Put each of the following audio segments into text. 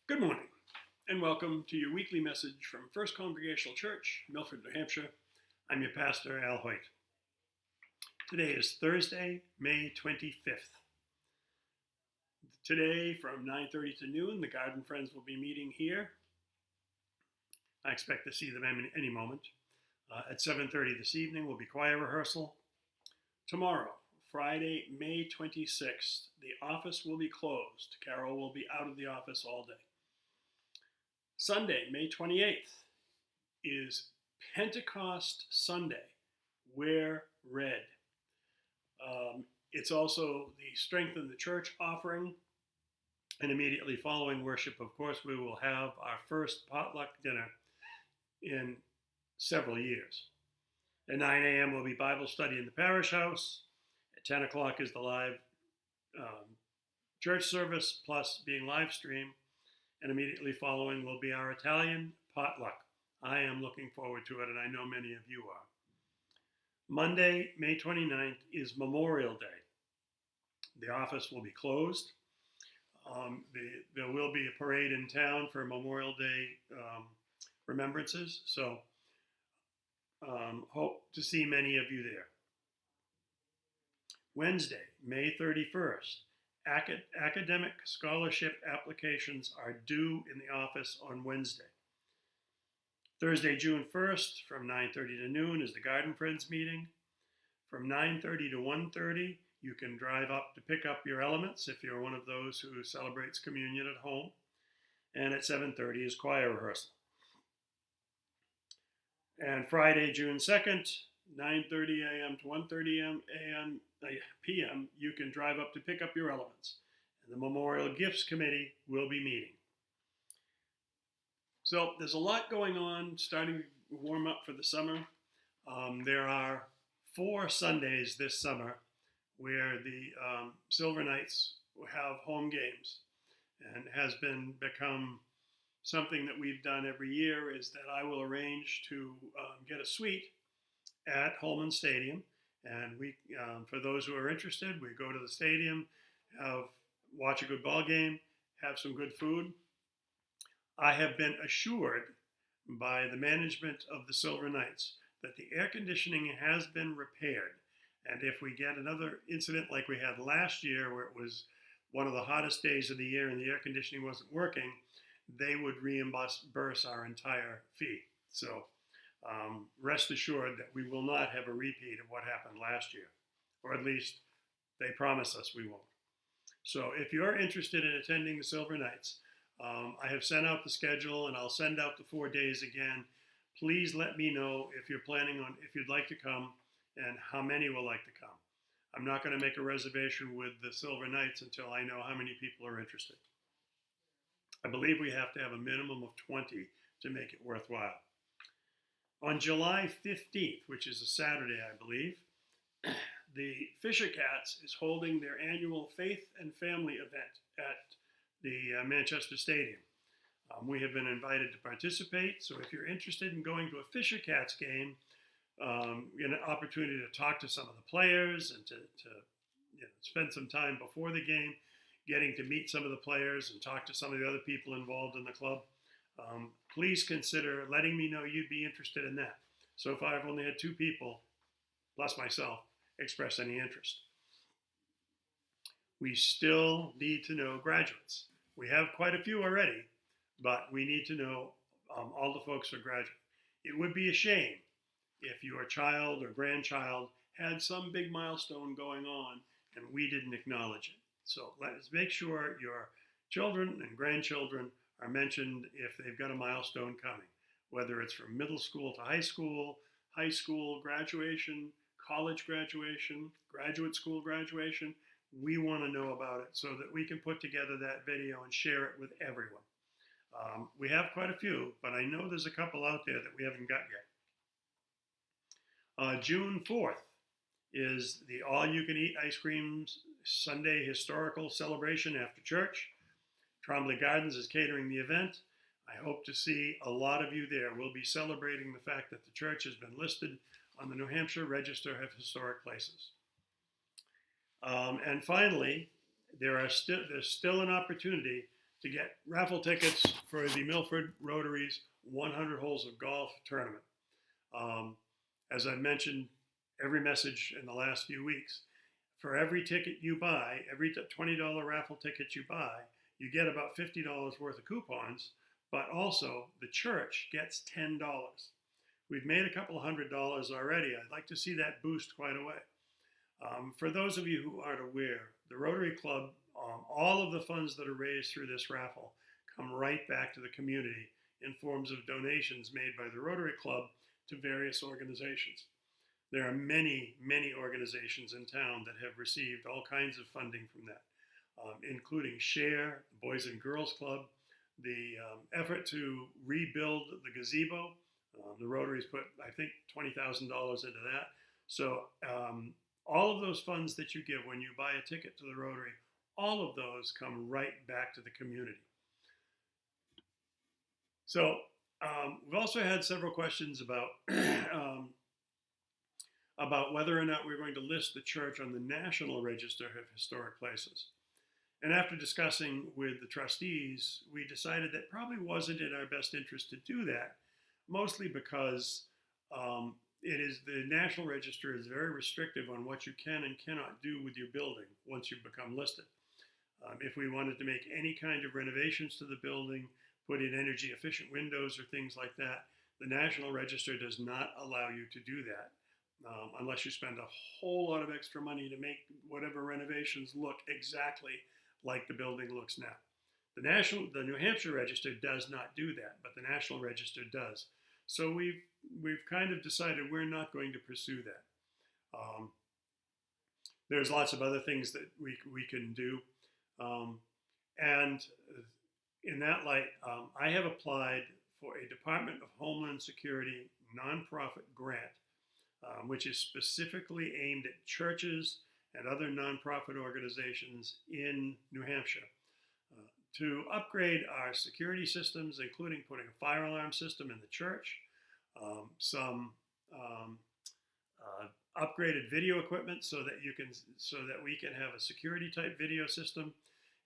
Good morning, and welcome to your weekly message from First Congregational Church, Milford, New Hampshire. I'm your pastor, Al Hoyt. Today is Thursday, May 25th. Today, from 9:30 to noon, the Garden Friends will be meeting here. I expect to see them any moment. At 7:30 this evening will be choir rehearsal. Tomorrow, Friday, May 26th, the office will be closed. Carol will be out of the office all day. Sunday, May 28th, is Pentecost Sunday. Wear red. It's also the Strengthen the Church offering. And immediately following worship, of course, we will have our first potluck dinner in several years. At 9 a.m. will be Bible study in the parish house. At 10 o'clock is the live church service, plus being live streamed. And immediately following will be our Italian potluck. I am looking forward to it, and I know many of you are. Monday, May 29th, is Memorial Day. The office will be closed. There will be a parade in town for Memorial Day remembrances, so hope to see many of you there. Wednesday, May 31st, academic scholarship applications are due in the office on Wednesday. Thursday, June 1st, from 9:30 to noon is the Garden Friends meeting. From 9:30 to 1:30, you can drive up to pick up your elements if you're one of those who celebrates communion at home. And at 7:30 is choir rehearsal. And Friday, June 2nd, 9:30 a.m. to 1:30 p.m., you can drive up to pick up your elements. And the Memorial Gifts Committee will be meeting. So there's a lot going on, starting to warm up for the summer. There are 4 Sundays this summer where the Silver Knights will have home games, and has become something that we've done every year is that I will arrange to get a suite at Holman Stadium, and we, for those who are interested, we go to the stadium, watch a good ball game, have some good food. I have been assured by the management of the Silver Knights that the air conditioning has been repaired. And if we get another incident like we had last year, where it was one of the hottest days of the year and the air conditioning wasn't working, they would reimburse our entire fee. So rest assured that we will not have a repeat of what happened last year, or at least they promise us we won't. So if you're interested in attending the Silver Knights, I have sent out the schedule, and I'll send out the 4 days again. Please let me know if you're planning on, if you'd like to come, and how many will like to come. I'm not going to make a reservation with the Silver Knights until I know how many people are interested. I believe we have to have a minimum of 20 to make it worthwhile. On July 15th, which is a Saturday, I believe, the Fisher Cats is holding their annual Faith and Family event at the Manchester Stadium. We have been invited to participate, so if you're interested in going to a Fisher Cats game, an opportunity to talk to some of the players and to spend some time before the game, getting to meet some of the players and talk to some of the other people involved in the club, please consider letting me know you'd be interested in that. So far, I've only had 2 people, plus myself, express any interest. We still need to know graduates. We have quite a few already, but we need to know all the folks who are graduating. It would be a shame if your child or grandchild had some big milestone going on and we didn't acknowledge it. So let's make sure your children and grandchildren are mentioned if they've got a milestone coming, whether it's from middle school to high school graduation, college graduation, graduate school graduation. We want to know about it so that we can put together that video and share it with everyone. We have quite a few, but I know there's a couple out there that we haven't got yet. June 4th is the all-you-can-eat ice cream Sunday historical celebration after church. Trombley Gardens is catering the event. I hope to see a lot of you there. We'll be celebrating the fact that the church has been listed on the New Hampshire Register of Historic Places. And finally, there's still an opportunity to get raffle tickets for the Milford Rotary's 100 Holes of Golf tournament. As I mentioned, every message in the last few weeks, for every ticket you buy, every $20 raffle ticket you buy, you get about $50 worth of coupons, but also the church gets $10. We've made a couple $100 already. I'd like to see that boost quite a way. For those of you who aren't aware, the Rotary Club, all of the funds that are raised through this raffle come right back to the community in forms of donations made by the Rotary Club to various organizations. There are many, many organizations in town that have received all kinds of funding from that, including SHARE, the Boys and Girls Club, the effort to rebuild the gazebo. The Rotary's put, I think, $20,000 into that. So all of those funds that you give when you buy a ticket to the Rotary, all of those come right back to the community. So we've also had several questions about whether or not we're going to list the church on the National Register of Historic Places. And after discussing with the trustees, we decided that probably wasn't in our best interest to do that, mostly because the National Register is very restrictive on what you can and cannot do with your building once you become listed. If we wanted to make any kind of renovations to the building, put in energy efficient windows or things like that, the National Register does not allow you to do that. Unless you spend a whole lot of extra money to make whatever renovations look exactly like the building looks now. The New Hampshire Register does not do that, but the National Register does. So we've kind of decided we're not going to pursue that. There's lots of other things that we can do, and in that light, I have applied for a Department of Homeland Security nonprofit grant, which is specifically aimed at churches and other nonprofit organizations in New Hampshire to upgrade our security systems, including putting a fire alarm system in the church, some upgraded video equipment so that we can have a security type video system,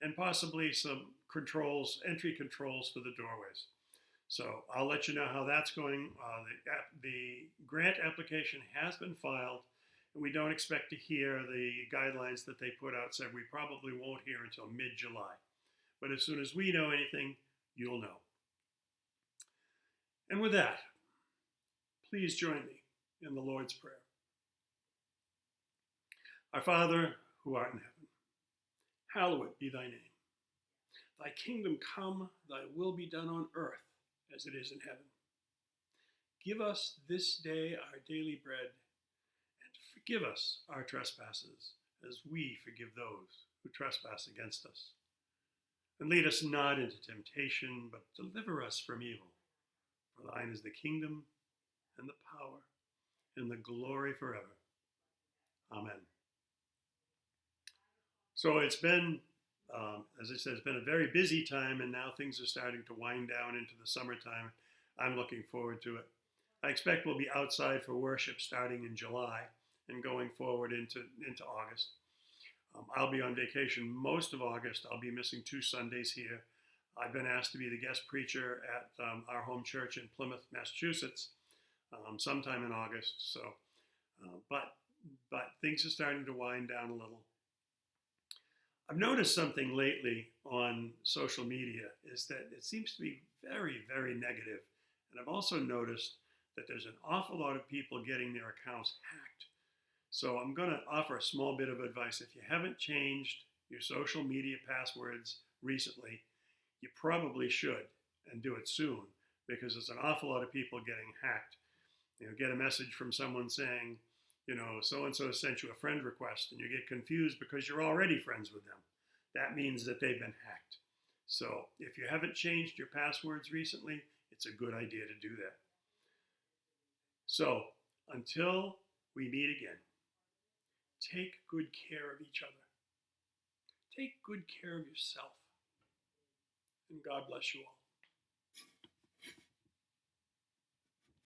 and possibly some entry controls for the doorways. So I'll let you know how that's going. The grant application has been filed, and we don't expect to hear the guidelines that they put out. Said we probably won't hear until mid-July. But as soon as we know anything, you'll know. And with that, please join me in the Lord's Prayer. Our Father, who art in heaven, hallowed be thy name. Thy kingdom come, thy will be done on earth as it is in heaven. Give us this day our daily bread, and forgive us our trespasses, as we forgive those who trespass against us. And lead us not into temptation, but deliver us from evil. For thine is the kingdom, and the power, and the glory forever. Amen. So it's been, as I said, it's been a very busy time, and now things are starting to wind down into the summertime. I'm looking forward to it. I expect we'll be outside for worship starting in July and going forward into August. I'll be on vacation most of August. I'll be missing 2 Sundays here. I've been asked to be the guest preacher at our home church in Plymouth, Massachusetts, sometime in August. So, but things are starting to wind down a little. I've noticed something lately on social media is that it seems to be very, very negative. And I've also noticed that there's an awful lot of people getting their accounts hacked. So I'm going to offer a small bit of advice. If you haven't changed your social media passwords recently, you probably should, and do it soon, because there's an awful lot of people getting hacked. Get a message from someone saying, so-and-so sent you a friend request, and you get confused because you're already friends with them. That means that they've been hacked. So if you haven't changed your passwords recently, it's a good idea to do that. So until we meet again, take good care of each other. Take good care of yourself. And God bless you all.